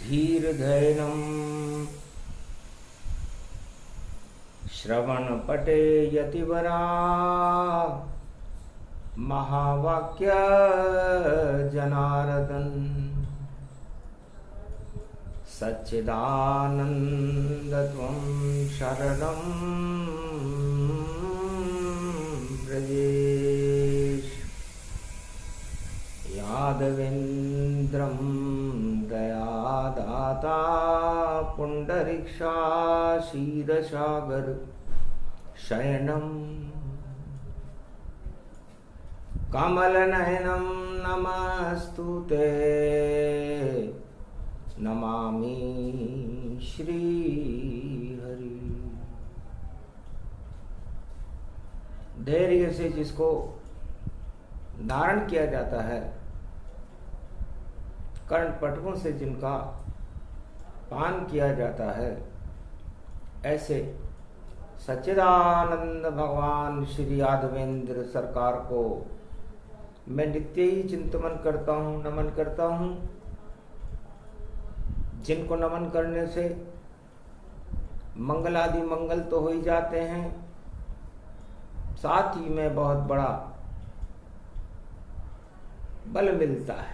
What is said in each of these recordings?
धीर्धैर्यं श्रवणपटे यतिवरा महावाक्य जनार्दन सच्चिदानन्दत्वं शरणं व्रजेश यादवेन्द्रं दयादाता पुण्डरीक्षाशीरसागर शयनं कमलनयनं नमस्तुते नमामि श्रीहरि। धैर्य से जिसको धारण किया जाता है, कर्ण पटकों से जिनका पान किया जाता है, ऐसे सच्चिदानंद भगवान श्री यादवेंद्र सरकार को मैं नित्य ही चिंतन करता हूँ, नमन करता हूँ। जिनको नमन करने से मंगल आदि मंगल तो हो ही जाते हैं, साथ ही में बहुत बड़ा बल मिलता है।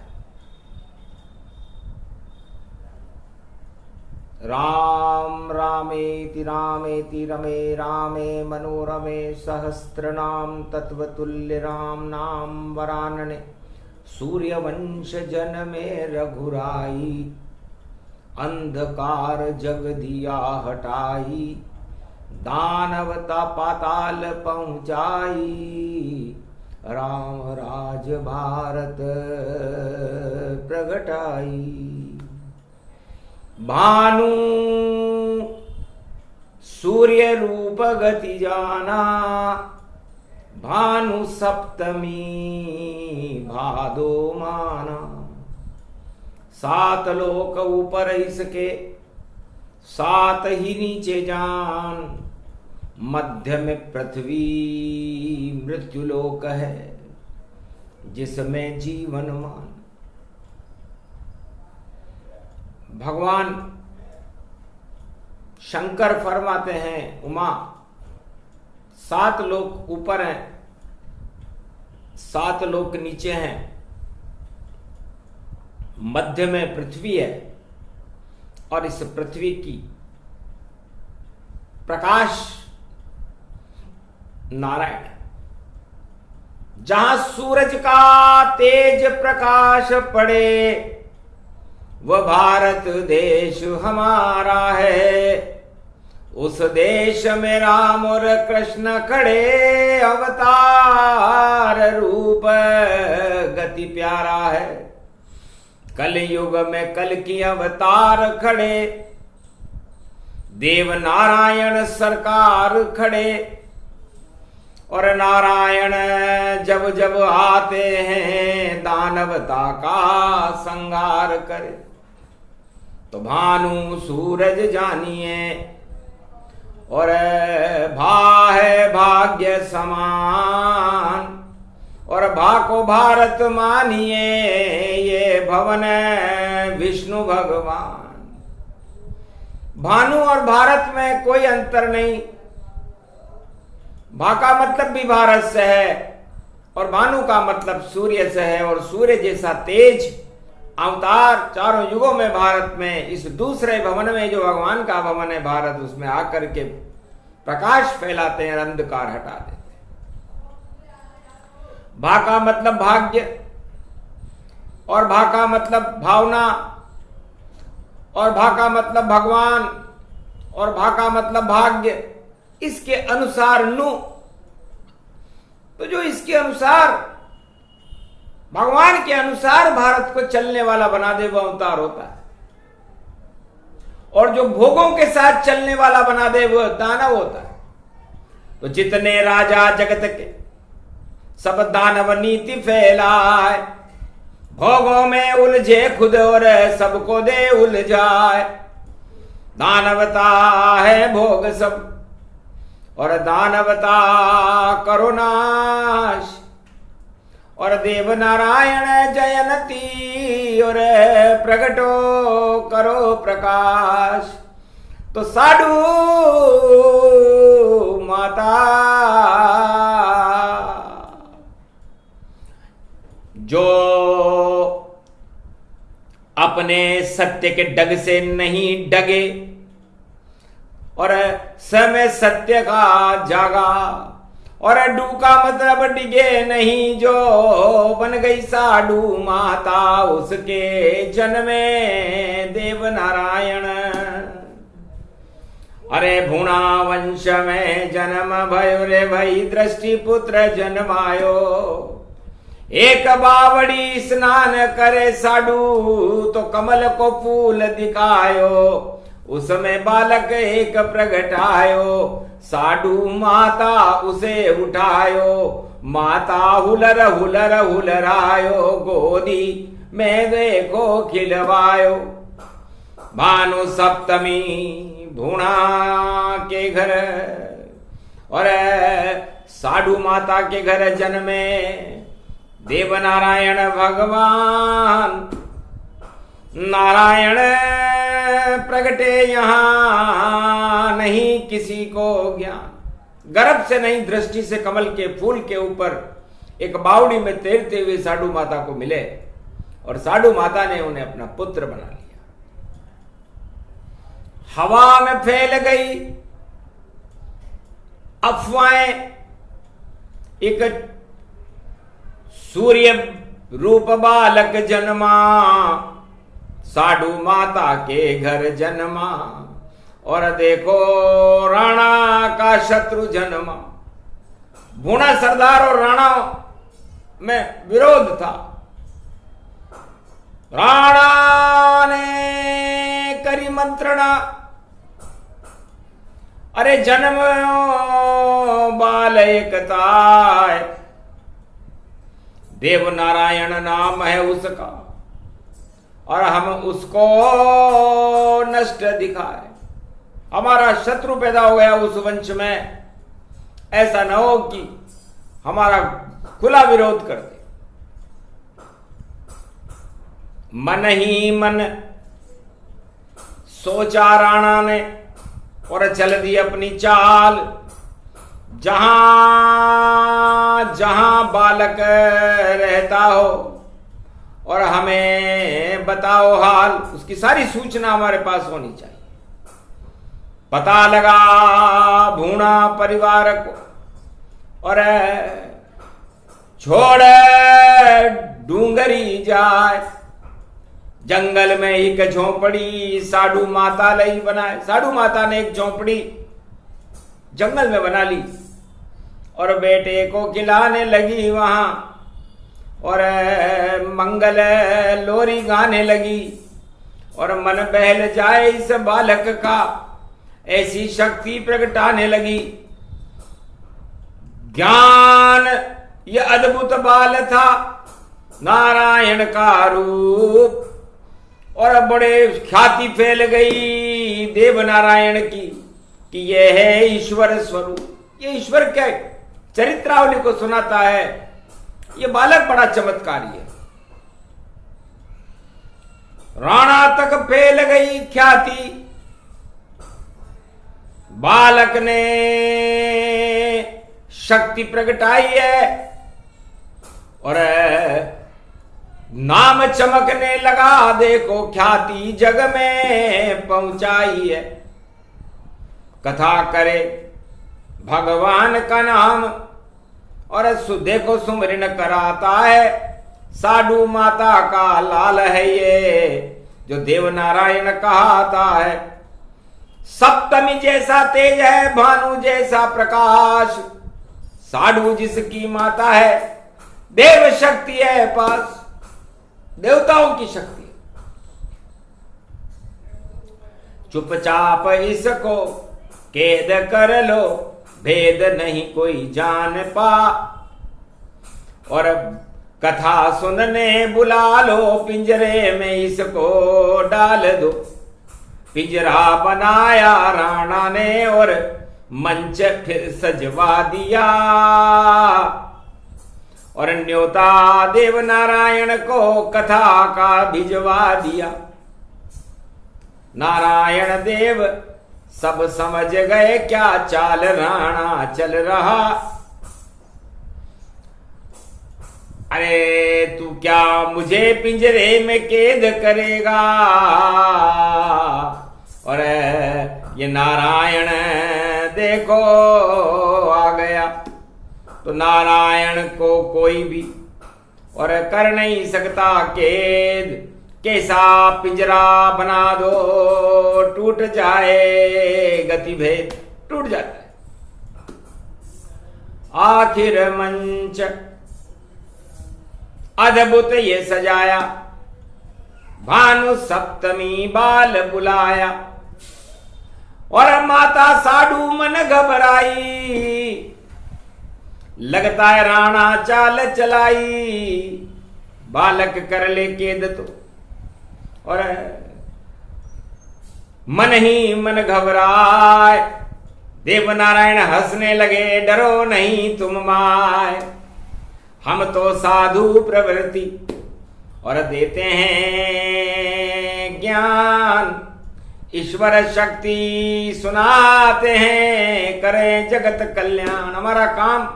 राम रामेति रामेति रमे रामे मनोरमे सहस्रनाम तत्वतुल्य राम नाम वरानने सूर्यवंश जनमे रघुराई अंधकार जग दिया हटाई दानवता पाताल पहुंचाई राम राज भारत प्रगटाई। भानु सूर्य रूप गति जाना भानु सप्तमी भादो माना। 7 लोक ऊपर इसके 7 ही नीचे जान मध्य में पृथ्वी मृत्युलोक है जिसमें जीवन मान। भगवान शंकर फरमाते हैं, उमा 7 लोक ऊपर हैं 7 लोक नीचे हैं, मध्य में पृथ्वी है और इस पृथ्वी की प्रकाश नारायण है। जहां सूरज का तेज प्रकाश पड़े वह भारत देश हमारा है। उस देश में राम और कृष्ण खड़े अवतार रूप गति प्यारा है। कलयुग में कल की अवतार खड़े देव नारायण सरकार खड़े और नारायण जब जब आते हैं दानवता का संहार करे। तो भानु सूरज जानिए और भा है भाग्य समान और भा को भारत मानिए ये भवन विष्णु भगवान। भानु और भारत में कोई अंतर नहीं। भा का मतलब भी भारत से है और भानु का मतलब सूर्य से है और सूर्य जैसा तेज अवतार चारों युगों में भारत में इस दूसरे भवन में जो भगवान का भवन है भारत, उसमें आकर के प्रकाश फैलाते हैं, अंधकार हटा देते हैं। भा का मतलब भाग्य और भा का मतलब भावना और भा का मतलब भगवान और भा का मतलब भाग्य। इसके अनुसार नु, तो जो इसके अनुसार भगवान के अनुसार भारत को चलने वाला बना दे वो अवतार होता है और जो भोगों के साथ चलने वाला बना दे वो दानव होता है। तो जितने राजा जगत के सब दानव नीति फैलाए, भोगों में उलझे खुद और सबको दे उलझाए। दानवता है भोग सब और दानवता करो नाश और देव नारायण जयंती और प्रगटो करो प्रकाश। तो साधु माता जो अपने सत्य के डग से नहीं डगे और समय सत्य का जागा और डूका मतलब डिगे नहीं, जो बन गई साधु माता उसके जन्मे देव नारायण। अरे भूणा वंश में जन्म भयो रे भई दृष्टि पुत्र जन्मायो। एक बावड़ी स्नान करे साधु तो कमल को फूल दिखायो। उसमें बालक एक प्रगटायो साधु माता उसे उठायो। माता हुलर हुलर हुलरायो गोदी में देखो खिलवायो। भानु सप्तमी भूणा के घर और साधु माता के घर जन्मे देव नारायण भगवान। नारायण प्रगटे यहाँ नहीं किसी को ज्ञान। गर्भ से नहीं दृष्टि से कमल के फूल के ऊपर एक बावड़ी में तैरते हुए साधु माता को मिले और साधु माता ने उन्हें अपना पुत्र बना लिया। हवा में फैल गई अफवाहें। एक सूर्य रूप बालक जन्मा साधु माता के घर जन्मा। और देखो राणा का शत्रु जन्मा। भूणा सरदार और राणा में विरोध था। राणा ने करी मंत्रणा, अरे जन्म बाल एकताय। देव नारायण नाम है उसका और हम उसको नष्ट दिखाए। हमारा शत्रु पैदा हो गया उस वंश में, ऐसा न हो कि हमारा खुला विरोध कर दे। मन ही मन सोचा राणा ने और चल दी अपनी चाल। जहां जहां बालक रहता हो और हमें बताओ हाल, उसकी सारी सूचना हमारे पास होनी चाहिए। पता लगा भूणा परिवार को और छोड़ डूंगरी जाए। जंगल में एक झोंपड़ी साधु माता लई बनाए। साधु माता ने एक झोंपड़ी जंगल में बना ली और बेटे को खिलाने लगी वहां और मंगल लोरी गाने लगी। और मन बहल जाए इस बालक का, ऐसी शक्ति प्रगटाने लगी। ज्ञान ये अद्भुत बाल था, नारायण का रूप। और बड़े ख्याति फैल गई देव नारायण की कि यह है ईश्वर स्वरूप। ये ईश्वर क्या चरित्रावली को सुनाता है। ये बालक बड़ा चमत्कारी है। राणा तक फैल गई ख्याति। बालक ने शक्ति प्रगटाई है और नाम चमकने लगा। देखो ख्याति जग में पहुंचाई है। कथा करे भगवान का नाम और देखो सुमरन कराता है। साधु माता का लाल है ये जो देव नारायण कहाता है। सप्तमी जैसा तेज है, भानु जैसा प्रकाश। साधु जिसकी माता है, देव शक्ति है पास, देवताओं की शक्ति। चुपचाप इसको कैद कर लो, भेद नहीं कोई जान पा। और कथा सुनने बुला लो, पिंजरे में इसको डाल दो। पिंजरा बनाया राणा ने और मंच फिर सजवा दिया। और न्योता देव नारायण को कथा का भिजवा दिया। नारायण देव सब समझ गए क्या चाल राणा चल रहा। अरे तू क्या मुझे पिंजरे में कैद करेगा। और ये नारायण देखो आ गया। तो नारायण को कोई भी और कर नहीं सकता कैद। कैसा पिंजरा बना दो टूट जाए, गति भेद टूट जाता है। आखिर मंच अद्भुत ये सजाया, भानु सप्तमी बाल बुलाया। और माता साडू मन घबराई, लगता है राणा चाल चलाई। बालक कर ले कैद तो, और मन ही मन घबराए। देवनारायण हंसने लगे, डरो नहीं तुम माय, हम तो साधु प्रवृत्ति और देते हैं ज्ञान। ईश्वर शक्ति सुनाते हैं, करें जगत कल्याण। हमारा काम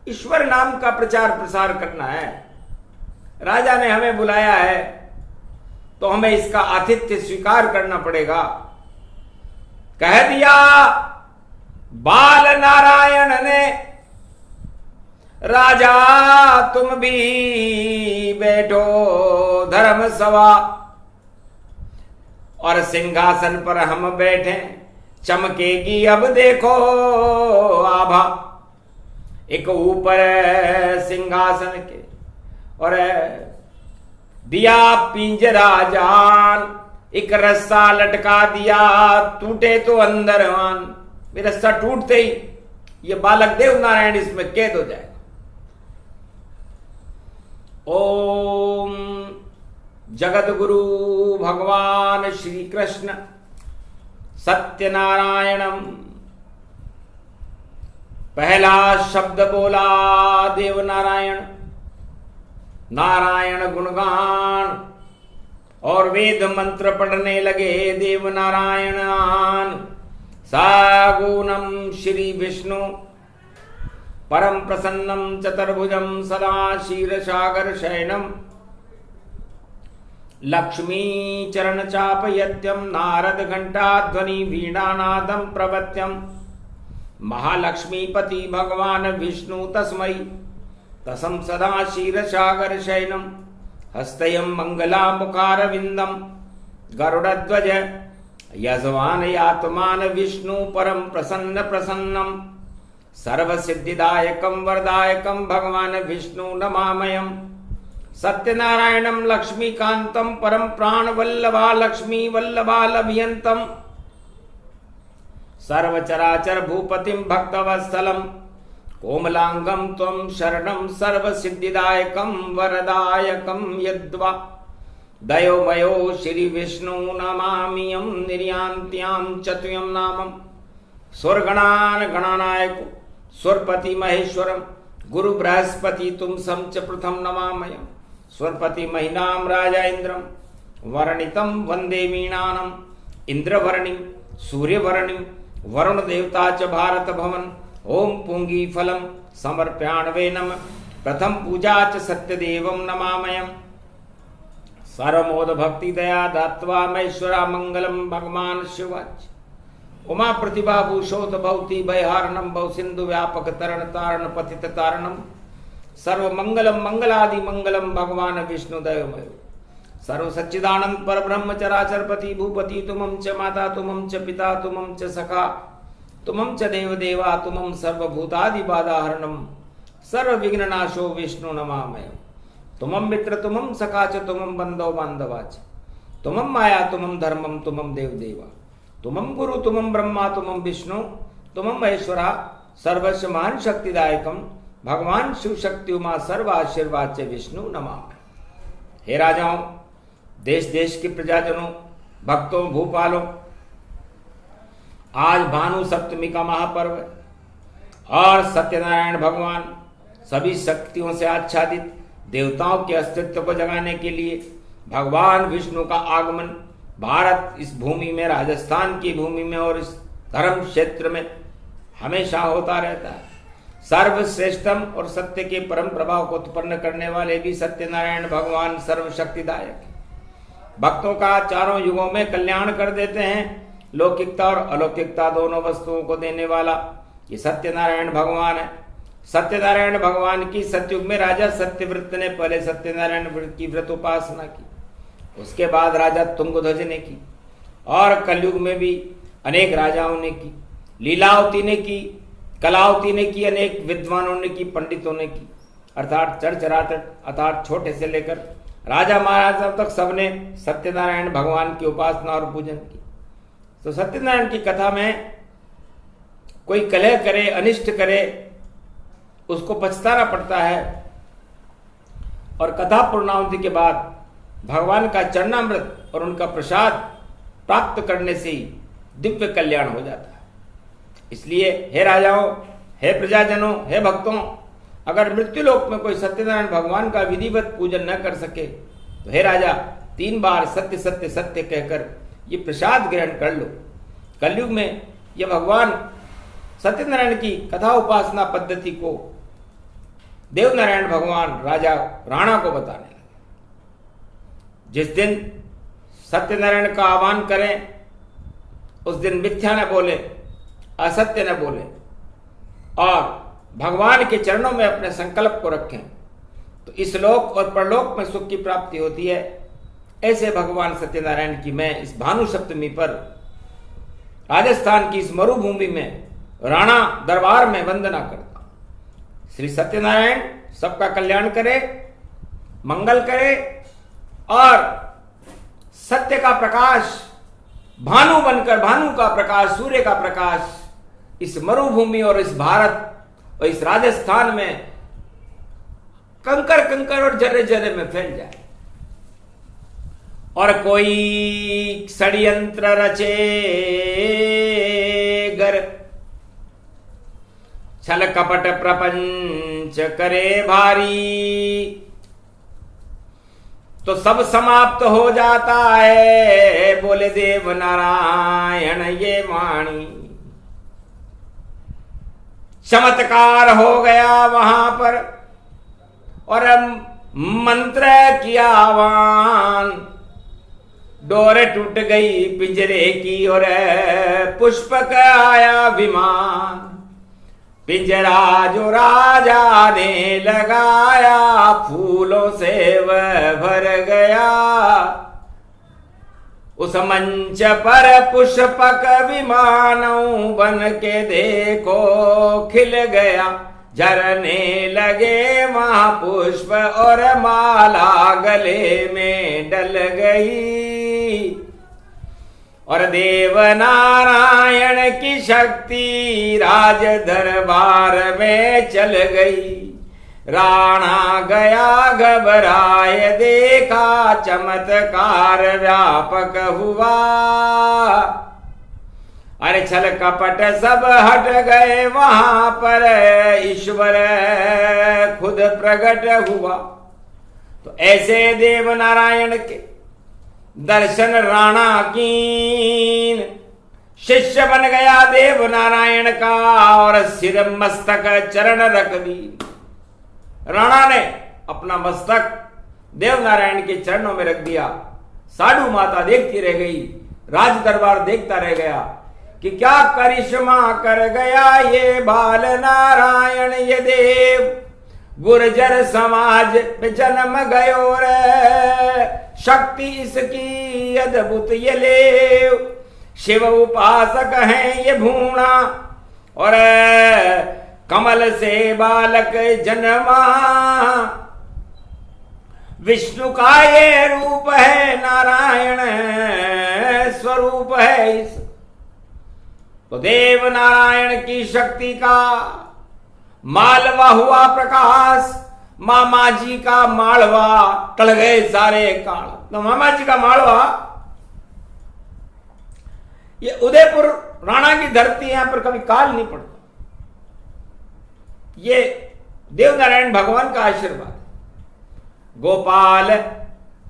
ईश्वर नाम का प्रचार प्रसार करना है। राजा ने हमें बुलाया है तो हमें इसका आतिथ्य स्वीकार करना पड़ेगा। कह दिया बाल नारायण ने, राजा तुम भी बैठो धर्म सभा। और सिंहासन पर हम बैठे, चमकेगी अब देखो आभा। एक ऊपर सिंहासन के और दिया पिंजरा जान। एक रस्सा लटका दिया, टूटे तो अंदर मान। रस्सा टूटते ही ये बालक देव नारायण इसमें कैद हो जाए। ओम जगत गुरु भगवान श्री कृष्ण सत्यनारायणम। पहला शब्द बोला देव नारायण, नारायण गुणगान और वेद मंत्र पढ़ने लगे देव नारायणान। सागुणम श्री विष्णु परम प्रसन्नम चतुर्भुजम सदा क्षीरसागर शयनम। लक्ष्मी चरण चापयत्यम नारद घंटा ध्वनि वीणानादम प्रवत्यम। महालक्ष्मीपति भगवान विष्णु तस्मै तसम सदा क्षीरसागर शयनम। हस्तयम मंगला मुखारविंदम गरुड़ध्वज यजमान यात्मान विष्णु परम प्रसन्न प्रसन्नम। सर्व सिद्धिदायकम वरदायकम भगवान विष्णु नमामयम। सत्यनारायणम लक्ष्मीकांतम परम प्राण वल्लभा लक्ष्मी वल्लभालभियंतम। सर्वचराचर भूपतिम भक्तवत्सलम कोमलांगम त्वं शरणं सर्व सिद्धिदायकम वरदायकम यद्वा। दयोमयो श्री विष्णु नमामियम निर्यान्त्याम चतुयम नामम। स्वर्गणान गणानायको स्वरपति महेश्वरम गुरु बृहस्पति तुम समच प्रथम नमामयम। स्वरपति महिनाम राजा इंद्रम वर्णितम वंदे वीणानम। इंद्रवर्णिम सूर्यवर्णिम वरुण देवता च भारत भवन। ओम पुंगी फलम समर्प्याण्वे नम। प्रथम पूजा च सत्यदेवम नमामयम। सर्वमोद भक्ति दया दात्वा महेश्वरा मंगलम भगवान शिवाच। उमा प्रतिभा भूषोत भवती भयहारणम भव सिंधु व्यापक तरण तारण पतित तारणम। सर्व मंगलम मंगलादि मंगलम भगवान विष्णु दयोमयो। सर्व सच्चिदानंद पर ब्रह्म चराचरपति भूपति तुमं च माता तुमं च पिता तुमं च सखा तुमं च देव देवा तुमं सर्वभूतादि बाधाहरणम। सर्व विघ्ननाशो विष्णु नमामय। तुमं मित्र तुमं सखा च तुमं बंधो बांधवा च। तुमं माया तुमं धर्मम तुमं देव देवा। तुमं गुरु तुमं ब्रह्मा तुमं विष्णु तुमं महेश्वरा। सर्वस्व महान शक्तिदायकम भगवान शिव शक्ति उमा सर्व आशीर्वाद च विष्णु नमामि। हे राजाओं, देश देश के प्रजाजनों, भक्तों, भूपालों, आज भानु सप्तमी का महापर्व है और सत्यनारायण भगवान सभी शक्तियों से आच्छादित देवताओं के अस्तित्व को जगाने के लिए भगवान विष्णु का आगमन भारत इस भूमि में, राजस्थान की भूमि में और इस धर्म क्षेत्र में हमेशा होता रहता है। सर्वश्रेष्ठम और सत्य के परम प्रभाव को उत्पन्न करने वाले भी सत्यनारायण भगवान सर्वशक्तिदायक है। भक्तों का चारों युगों में कल्याण कर देते हैं। लौकिकता और अलौकिकता दोनों वस्तुओं को देने वाला ये सत्यनारायण भगवान है। सत्यनारायण भगवान की सतयुग में राजा सत्यव्रत ने पहले सत्यनारायण की व्रत उपासना की, उसके बाद राजा तुंगध्वज ने की, और कलयुग में भी अनेक राजाओं ने की, लीलावती ने की, कलावती ने की, अनेक विद्वानों ने की, पंडितों ने की, अर्थात चरचरातट अर्थात छोटे से लेकर राजा महाराजा तक सबने सत्यनारायण भगवान की उपासना और पूजन की। तो सत्यनारायण की कथा में कोई कलह करे, अनिष्ट करे, उसको पछताना पड़ता है, और कथा पूर्णाहुति के बाद भगवान का चरणामृत और उनका प्रसाद प्राप्त करने से ही दिव्य कल्याण हो जाता है। इसलिए हे राजाओं, हे प्रजाजनों, हे भक्तों, अगर मृत्युलोक में कोई सत्यनारायण भगवान का विधिवत पूजन न कर सके तो हे राजा 3 बार सत्य सत्य सत्य कहकर ये प्रसाद ग्रहण कर लो। कलयुग में ये भगवान सत्यनारायण की कथा उपासना पद्धति को देवनारायण भगवान राजा राणा को बताने लगे। जिस दिन सत्यनारायण का आह्वान करें उस दिन मिथ्या न बोले, असत्य न बोले, और भगवान के चरणों में अपने संकल्प को रखें तो इस लोक और परलोक में सुख की प्राप्ति होती है। ऐसे भगवान सत्यनारायण की मैं इस भानु सप्तमी पर राजस्थान की इस मरुभूमि में राणा दरबार में वंदना करता हूं। श्री सत्यनारायण सबका कल्याण करे, मंगल करे, और सत्य का प्रकाश भानु बनकर, भानु का प्रकाश, सूर्य का प्रकाश इस मरुभूमि और इस भारत और इस राजस्थान में कंकर कंकर और जर्रे जर्रे में फैल जाए, और कोई षड्यंत्र रचे गर, छल कपट प्रपंच करे भारी, तो सब समाप्त हो जाता है, बोले देव नारायण ये वाणी। चमत्कार हो गया वहां पर, और मंत्र किया आह्वान, डोर टूट गई पिंजरे की और पुष्पक आया विमान। पिंजरा जो राजा ने लगाया फूलों से वह भर गया, उस मंच पर पुष्पक विमानों बन के देखो खिल गया। झरने लगे वहां पुष्प और माला गले में डल गई, और देव नारायण की शक्ति राज दरबार में चल गई। राणा गया घबराए, देखा चमत्कार व्यापक हुआ। अरे छल कपट सब हट गए वहां पर, ईश्वर खुद प्रकट हुआ। तो ऐसे देव नारायण के दर्शन राणा कीन, शिष्य बन गया देव नारायण का, और सिर मस्तक चरण रख दी। राणा ने अपना मस्तक देव नारायण के चरणों में रख दिया। साधु माता देखती रह गई, राज दरबार देखता रह गया कि क्या करिश्मा कर गया ये बाल नारायण ये देव। गुर्जर समाज पे जन्म गयो रे, शक्ति इसकी अद्भुत ये लेव। शिव उपासक हैं ये भूणा, और कमल से बालक जन्मा। विष्णु का ये रूप है, नारायण स्वरूप है इस। तो देव नारायण की शक्ति का मालवा हुआ प्रकाश। मामा जी का मालवा टल गए सारे काल। तो मामा जी का मालवा, ये उदयपुर राणा की धरती, यहां पर कभी काल नहीं पड़ता। ये देवनारायण भगवान का आशीर्वाद। गोपाल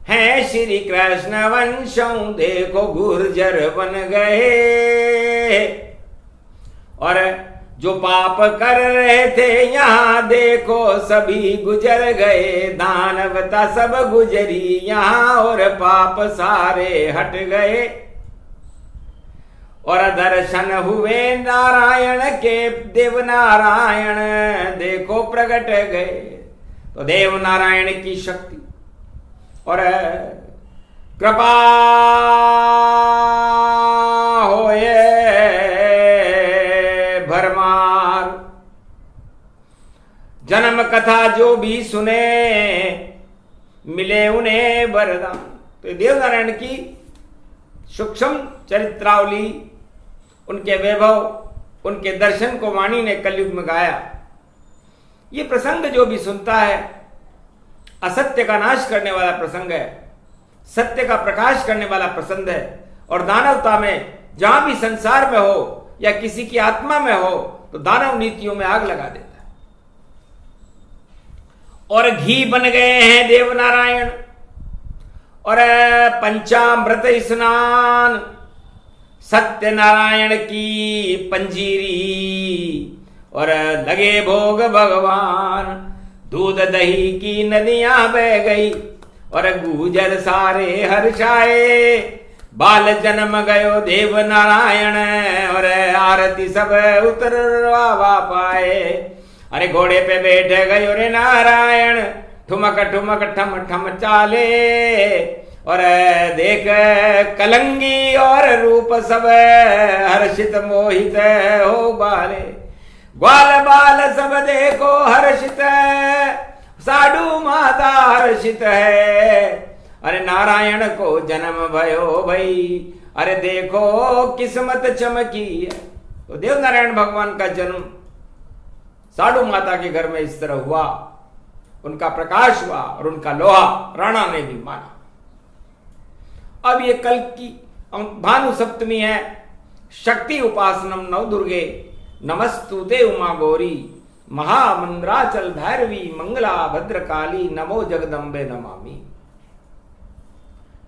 हैं श्री कृष्ण वंशों, देखो गुर्जर बन गए। और जो पाप कर रहे थे यहाँ, देखो सभी गुजर गए। दानवता सब गुजरी यहाँ, और पाप सारे हट गए। और दर्शन हुए नारायण के, देव नारायण देखो प्रकट गए। तो देव नारायण की शक्ति और कृपा होए भरमार। जन्म कथा जो भी सुने, मिले उन्हें वरदान। तो देव नारायण की सूक्ष्म चरित्रावली, उनके वैभव, उनके दर्शन को वाणी ने कलयुग में गाया। ये प्रसंग जो भी सुनता है, असत्य का नाश करने वाला प्रसंग है, सत्य का प्रकाश करने वाला प्रसंग है। और दानवता में जहां भी संसार में हो या किसी की आत्मा में हो, तो दानव नीतियों में आग लगा देता है। और घी बन गए हैं देव नारायण, और पंचामृत स्नान, सत्य नारायण की पंजीरी। और लगे भोग भगवान, दूध दही की नदियां बह गई। और गुजर सारे हर्षाए, बाल जन्म गयो देव नारायण। और आरती सब उतरवा पाए। अरे घोड़े पे बैठ गयो रे नारायण, ठुमक ठुमक ठम ठम चाले। और देख कलंगी और रूप सब, हर्षित मोहित हो बाले। ग्वाल बाल सब देखो हर्षित, साधु माता हर्षित है। अरे नारायण को जन्म भयो भई, अरे देखो किस्मत चमकी है। तो देव नारायण भगवान का जन्म साधु माता के घर में इस तरह हुआ, उनका प्रकाश हुआ और उनका लोहा राणा ने भी माना। अब ये कल की भानु सप्तमी है। शक्ति उपासनम नव दुर्गे, नमस्तुते उमा गौरी, महामंद्राचल भैरवी, मंगला भद्रकाली, नमो जगदम्बे नमामि।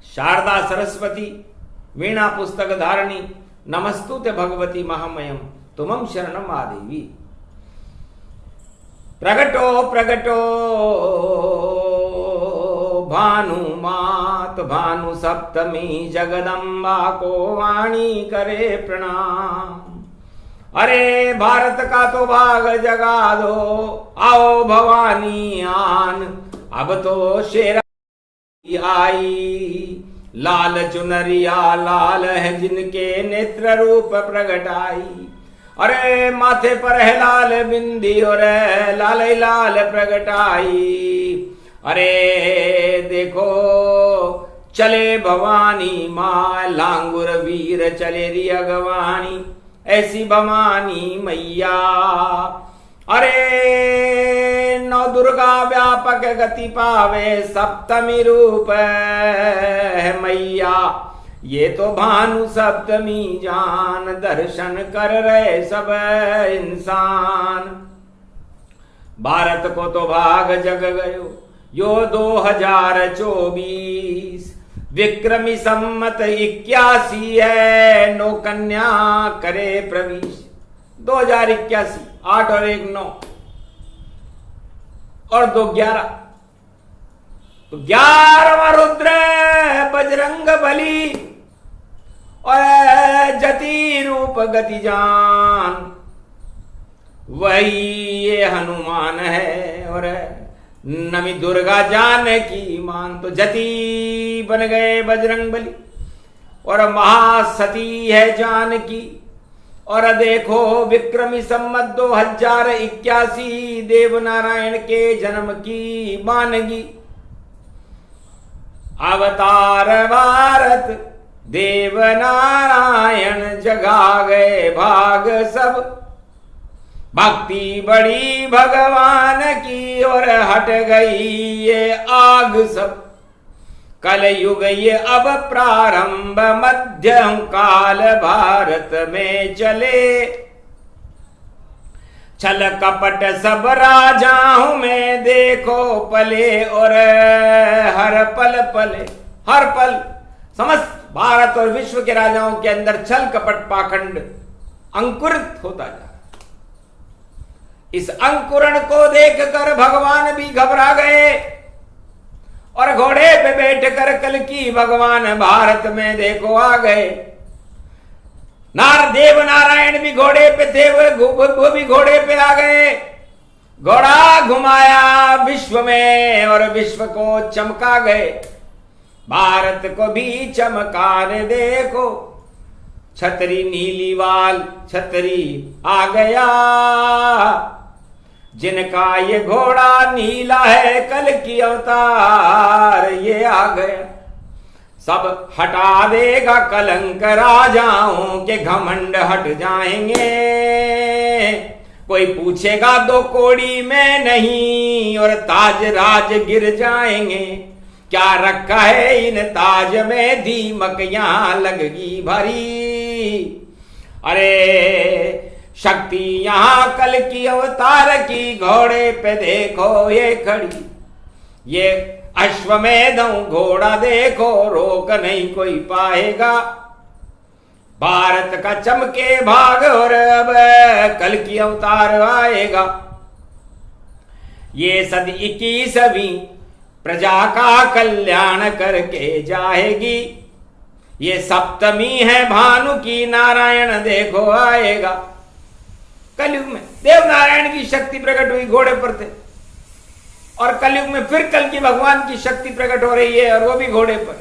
शारदा सरस्वती वीणा पुस्तक धारणी, नमस्तुते भगवती महामयम, तुमं शरणम आदेवी। प्रगटो प्रगटो भानुमात, भानु सप्तमी जगदम्बा को वाणी करे प्रणाम। अरे भारत का तो भाग जगा दो, आओ भवानी आन। अब तो शेरा आई, लाल चुनरिया लाल है जिनके नेत्र रूप प्रगटाई। अरे माथे पर है लाल बिंदी और लाल लाल प्रगटाई। अरे देखो चले भवानी माँ, लांगुर वीर चले री अगवानी, ऐसी भवानी मैया। अरे नौ दुर्गा व्यापक गति पावे, सप्तमी रूप है मैया। ये तो भानु सप्तमी जान, दर्शन कर रहे सब इंसान। भारत को तो भाग जग गयो यो 2024, विक्रमी सम्मत 81 है, नौ कन्या करे प्रवेश। 2081, 8 और 1 9 और 2 11, तो 11वां रुद्र बजरंग बली और जति रूप गति जान, वही ये हनुमान है। और नमी दुर्गा जानकी मान, तो जति बन गए बजरंग बली और महासती है जानकी। और देखो विक्रमी सम्मत 2081 देव नारायण के जन्म की मानगी। अवतार भारत देव नारायण, जगा गए भाग सब। भक्ति बड़ी भगवान की और हट गई ये आग सब। कल युग ये अब प्रारंभ, मध्यम काल भारत में चले। छल कपट सब राजाओं में देखो पले, और हर पल पले, हर पल समस्त भारत और विश्व के राजाओं के अंदर छल कपट पाखंड अंकुरित होता जा। इस अंकुरण को देखकर भगवान भी घबरा गए और घोड़े पे बैठकर कल्कि भगवान भारत में देखो आ गए। देव नारायण भी घोड़े पे थे, वो भी घोड़े पे आ गए। घोड़ा घुमाया विश्व में और विश्व को चमका गए, भारत को भी चमकाने देखो। छतरी नीली वाल छतरी आ गया, जिनका ये घोड़ा नीला है कल्कि अवतार ये आ गया। सब हटा देगा कलंक राजाओं के, घमंड हट जाएंगे। कोई पूछेगा दो कोड़ी में नहीं, और ताज राज गिर जाएंगे। क्या रखा है इन ताज में, दीमक यहां लगगी भरी। अरे शक्ति यहां कल्कि अवतार की, घोड़े पे देखो ये खड़ी। ये अश्वमेधं घोड़ा देखो, रोक नहीं कोई पाएगा। भारत का चमके भाग, और अब कल्कि अवतार आएगा। ये सदी 21वीं प्रजा का कल्याण करके जाएगी। ये सप्तमी है भानु की, नारायण देखो आएगा। कलयुग में देव नारायण की शक्ति प्रकट हुई, घोड़े पर थे। और कलयुग में फिर कल की भगवान की शक्ति प्रकट हो रही है, और वो भी घोड़े पर।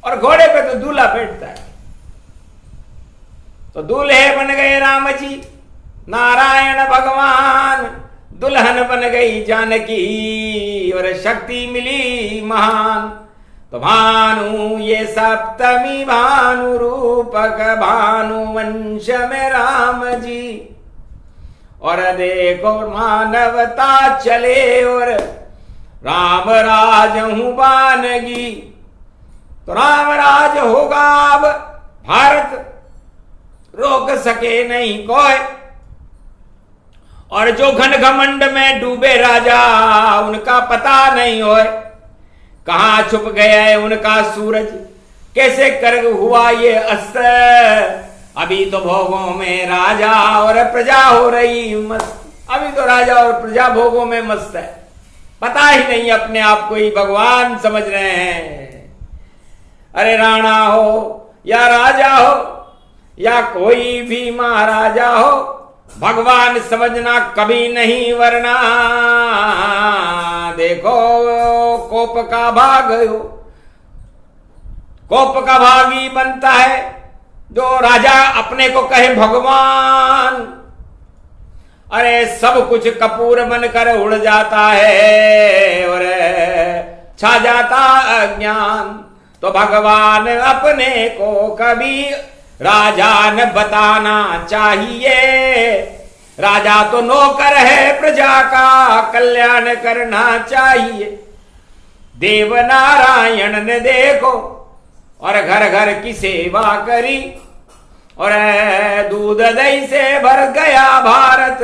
और घोड़े पे तो दूल्हा बैठता है। तो दूल्हे बन गए राम जी, नारायण भगवान। दुल्हन बन गई जानकी, और शक्ति मिली महान। तो भानु ये सप्तमी भानु रूपक, भानु वंश में राम जी। और देखो मानवता चले, और राम राज हूं बानगी। तो राम राज होगा अब, भारत रोक सके नहीं कोई। और जो घन घमंड में डूबे राजा, उनका पता नहीं होए। कहां छुप गया है उनका सूरज, कैसे कर हुआ ये अस्त। अभी तो भोगों में राजा और प्रजा हो रही मस्त। अभी तो राजा और प्रजा भोगों में मस्त है, पता ही नहीं अपने आप को ही भगवान समझ रहे हैं। अरे राणा हो या राजा हो या कोई भी महाराजा हो, भगवान समझना कभी नहीं, वरना देखो कोप का भाग हो। कोप का भागी बनता है जो राजा अपने को कहे भगवान। अरे सब कुछ कपूर बनकर उड़ जाता है और छा जाता अज्ञान। तो भगवान अपने को कभी राजा न बताना चाहिए। राजा तो नौकर है, प्रजा का कल्याण करना चाहिए। देव नारायण ने देखो और घर घर की सेवा करी, और दूध दही से भर गया भारत।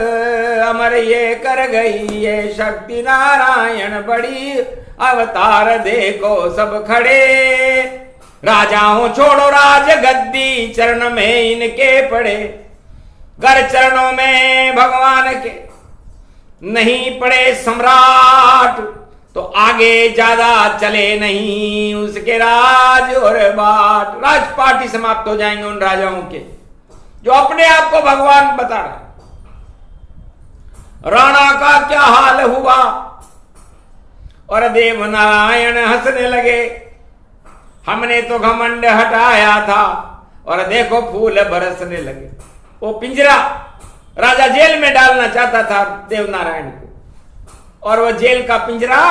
अमर ये कर गई ये शक्ति नारायण बड़ी अवतार। देखो सब खड़े, राजाओं छोड़ो राज गद्दी, चरण में इनके पड़े। घर चरणों में भगवान के नहीं पड़े सम्राट, तो आगे ज्यादा चले नहीं उसके राज और बाट। राजपाट समाप्त हो जाएंगे उन राजाओं के जो अपने आप को भगवान बता रहे। राणा का क्या हाल हुआ, और देव नारायण हंसने लगे। हमने तो घमंड हटाया था और देखो फूल बरसने लगे। वो पिंजरा राजा जेल में डालना चाहता था देव नारायण को, और वो जेल का पिंजरा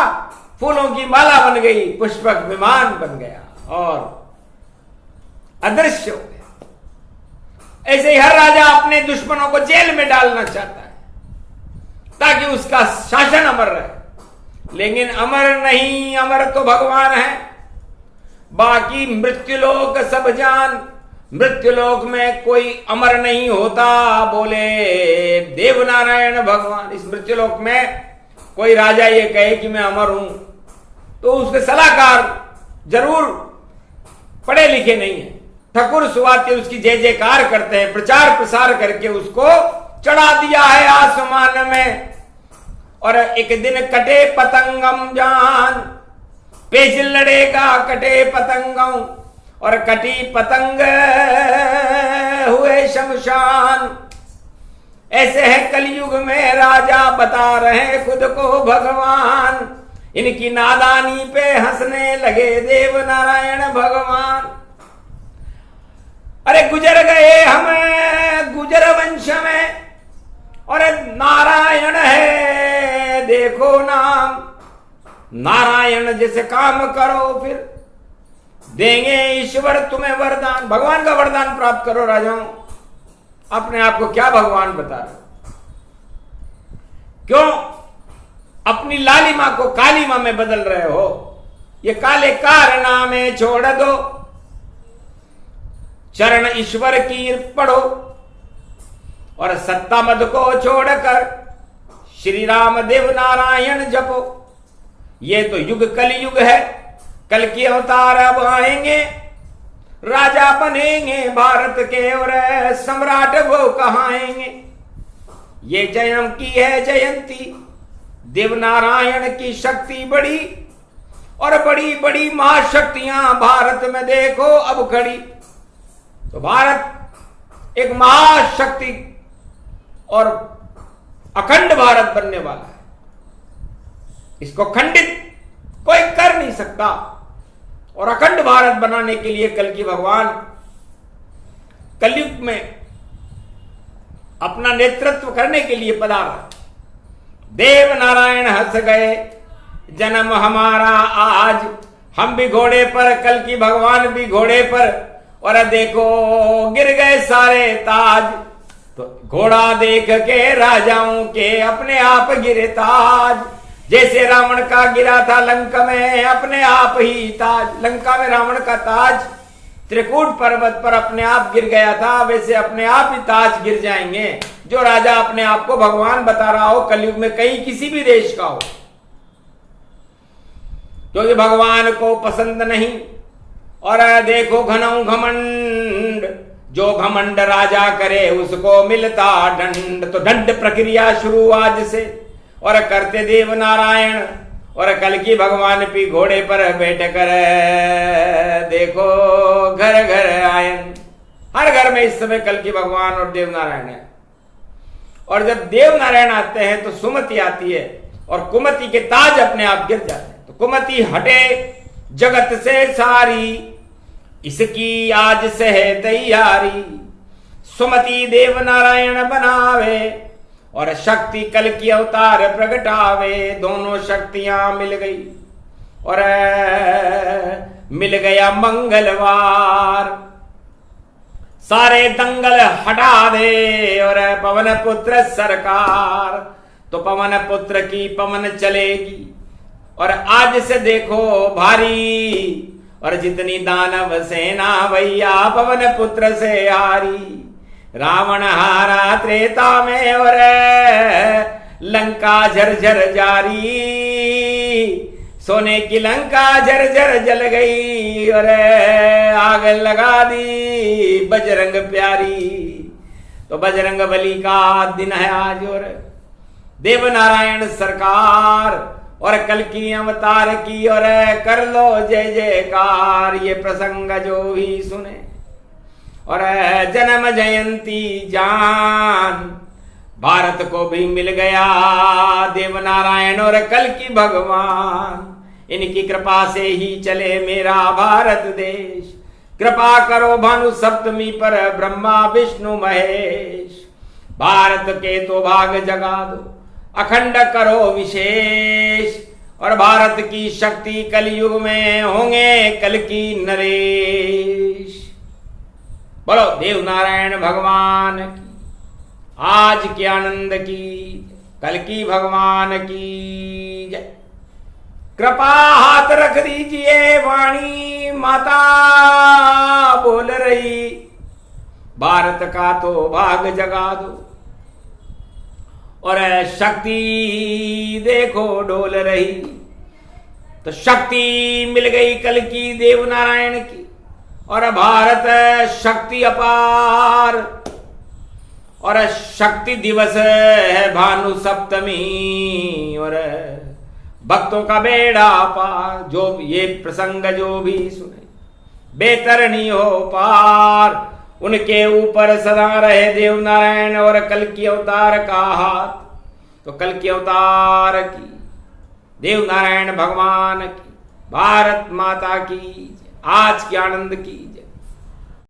फूलों की माला बन गई, पुष्पक विमान बन गया और अदृश्य हो गया। ऐसे ही हर राजा अपने दुश्मनों को जेल में डालना चाहता है ताकि उसका शासन अमर रहे, लेकिन अमर नहीं, अमर तो भगवान है। बाकी मृत्युलोक सब जान, मृत्युलोक में कोई अमर नहीं होता, बोले देवनारायण भगवान। इस मृत्युलोक में कोई राजा ये कहे कि मैं अमर हूं तो उसके सलाहकार जरूर पढ़े लिखे नहीं है। ठकुर सुवाती उसकी जय जयकार करते हैं, प्रचार प्रसार करके उसको चढ़ा दिया है आसमान में। और एक दिन कटे पतंगम जान, पेज लड़ेगा कटे पतंगम, और कटी पतंग हुए शमशान। ऐसे है कलयुग में राजा, बता रहे खुद को भगवान। इनकी नादानी पे हंसने लगे देव नारायण भगवान। अरे गुजर गए हम गुजर वंश में, और नारायण है देखो नाम। नारायण जैसे काम करो फिर देंगे ईश्वर तुम्हें वरदान। भगवान का वरदान प्राप्त करो राजाओं। अपने आप को क्या भगवान बता रहे? क्यों अपनी लालिमा को कालीमा में बदल रहे हो? ये काले कारना में छोड़ दो, चरण ईश्वर की पढ़ो, और सत्ता मद को छोड़कर श्री राम देव नारायण जपो। ये तो युग कलयुग है, कल की अवतार अब आएंगे, राजा बनेंगे भारत के और सम्राट वो कहाएंगे। ये जन्म की है जयंती, देवनारायण की शक्ति बड़ी, और बड़ी बड़ी महाशक्तियां भारत में देखो अब खड़ी। तो भारत एक महाशक्ति और अखंड भारत बनने वाला है। इसको खंडित कोई कर नहीं सकता। और अखंड भारत बनाने के लिए कल की भगवान कलयुग में अपना नेतृत्व करने के लिए पधारा। देव नारायण हंस गए, जन्म हमारा आज, हम भी घोड़े पर, कल की भगवान भी घोड़े पर, और देखो गिर गए सारे ताज। तो घोड़ा देख के राजाओं के अपने आप गिरे ताज। जैसे रावण का गिरा था लंका में अपने आप ही ताज, लंका में रावण का ताज त्रिकूट पर्वत पर अपने आप गिर गया था, वैसे अपने आप ही ताज गिर जाएंगे। जो राजा अपने आप को भगवान बता रहा हो कलयुग में, कहीं किसी भी देश का हो, क्योंकि भगवान को पसंद नहीं। और देखो घनऊ घमंड, जो घमंड राजा करे उसको मिलता दंड। तो दंड प्रक्रिया शुरू आज से, और करते देव नारायण, और कल की भगवान भी घोड़े पर बैठ कर देखो घर घर आयन। हर घर में इस समय कल की भगवान और देव नारायण है। और जब देव नारायण आते हैं तो सुमति आती है, और कुमति के ताज अपने आप गिर जाते हैं। तो कुमति हटे जगत से सारी, इसकी आज से है तैयारी। सुमति देव नारायण बनावे, और शक्ति कल की अवतार प्रगटावे। दोनों शक्तियां मिल गई, और मिल गया मंगलवार। सारे दंगल हटा दे, और पवन पुत्र सरकार। तो पवन पुत्र की पवन चलेगी, और आज से देखो भारी, और जितनी दानव सेना भैया पवन पुत्र से हारी। रावण हारा त्रेता में, और लंका झरझर जारी। सोने की लंका झरझर जल गई, और आग लगा दी बजरंग प्यारी। तो बजरंग बली का दिन है आज, और देव नारायण सरकार, और कल की अवतार की, और कर लो जय जयकार। ये प्रसंग जो भी सुने, और जन्म जयंती जान, भारत को भी मिल गया देव नारायण और कल की भगवान। इनकी कृपा से ही चले मेरा भारत देश। कृपा करो भानु सप्तमी पर ब्रह्मा विष्णु महेश। भारत के तो भाग जगा दो, अखंड करो विशेष। और भारत की शक्ति कलयुग में होंगे कल की नरेश। बोलो देव नारायण भगवान की, आज के आनंद की, कल की भगवान की जय। कृपा हाथ रख दीजिए, वाणी माता बोल रही। भारत का तो भाग जगा दो। और शक्ति देखो डोल रही, तो शक्ति मिल गई कल की देव नारायण की। और भारत शक्ति अपार, और शक्ति दिवस है भानु सप्तमी, और भक्तों का बेड़ा पार। जो ये प्रसंग जो भी सुने बेतरनी हो पार, उनके ऊपर सदा रहे देव नारायण और कल की अवतार का हाथ। तो कल की अवतार की देव नारायण भगवान की, भारत माता की, आज के आनंद की।